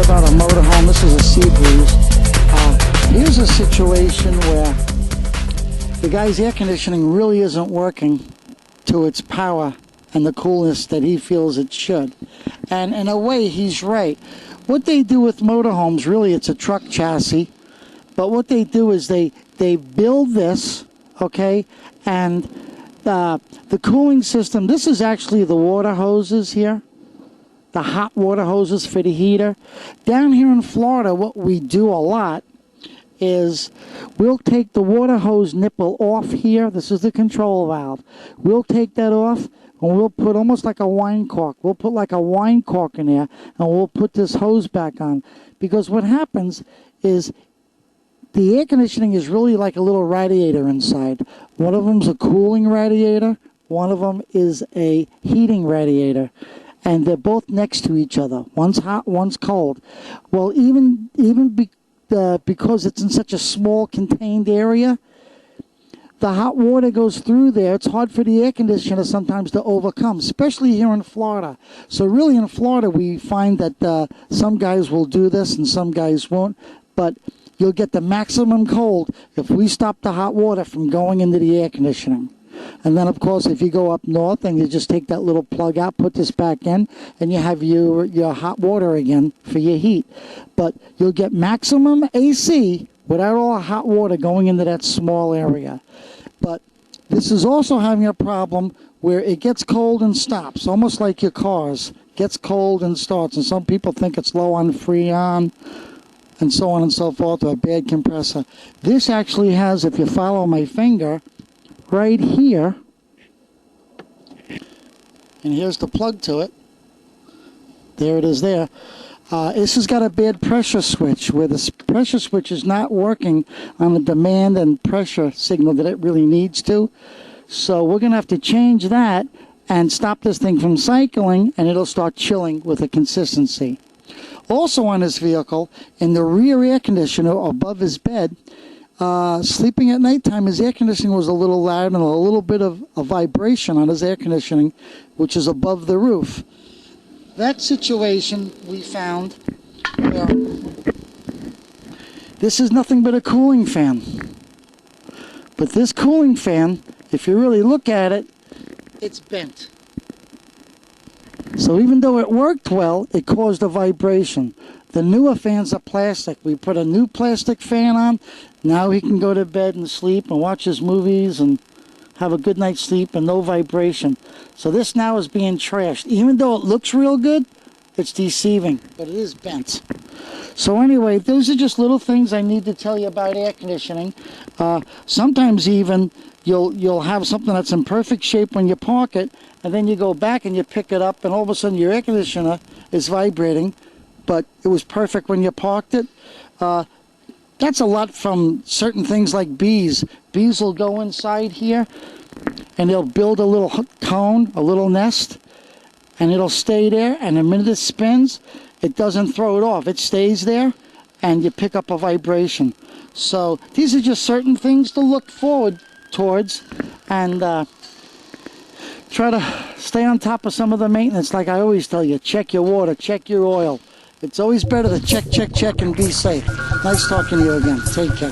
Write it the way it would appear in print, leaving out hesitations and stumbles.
About a motorhome. This is a Sea Breeze. Here's a situation where the guy's air conditioning really isn't working to its power and the coolness that he feels it should. And in a way, he's right. What they do with motorhomes, really, it's a truck chassis. But what they do is they build this, okay, and the cooling system, this is actually the water hoses here. The hot water hoses for the heater. Down here in Florida, what we do a lot is we'll take the water hose nipple off here. This is the control valve. We'll take that off and we'll put almost like a wine cork. We'll put like a wine cork in there and we'll put this hose back on. Because what happens is the air conditioning is really like a little radiator inside. One of them's a cooling radiator. One of them is a heating radiator. And they're both next to each other. One's hot, one's cold. Well, even because it's in such a small contained area, the hot water goes through there. It's hard for the air conditioner sometimes to overcome, especially here in Florida. So really in Florida, we find that some guys will do this and some guys won't. But you'll get the maximum cold if we stop the hot water from going into the air conditioning. And then, of course, if you go up north and you just take that little plug out, put this back in, and you have your hot water again for your heat. But you'll get maximum AC without all the hot water going into that small area. But this is also having a problem where it gets cold and stops, almost like your cars. Gets cold and starts. And some people think it's low on Freon and so on and so forth, or a bad compressor. This actually has, if you follow my finger, right here, and here's the plug to it. There it is there. This has got a bad pressure switch where the pressure switch is not working on the demand and pressure signal that it really needs to. So we're going to have to change that and stop this thing from cycling, and it'll start chilling with a consistency. Also on this vehicle, in the rear air conditioner above his bed, sleeping at nighttime, his air conditioning was a little loud and a little bit of a vibration on his air conditioning, which is above the roof. That situation we found where this is nothing but a cooling fan. But this cooling fan, if you really look at it, it's bent. So even though it worked well, it caused a vibration. The newer fans are plastic. We put a new plastic fan on. Now he can go to bed and sleep and watch his movies and have a good night's sleep and no vibration. So this now is being trashed. Even though it looks real good, it's deceiving, but it is bent. So anyway, those are just little things I need to tell you about air conditioning. Sometimes even you'll have something that's in perfect shape when you park it, and then you go back and you pick it up, and all of a sudden your air conditioner is vibrating, but it was perfect when you parked it. That's a lot from certain things like bees. Bees will go inside here, and they'll build a little cone, a little nest, and it'll stay there, and the minute it spins, it doesn't throw it off. It stays there, and you pick up a vibration. So these are just certain things to look forward towards, and try to stay on top of some of the maintenance. Like I always tell you, check your water, check your oil. It's always better to check, and be safe. Nice talking to you again. Take care.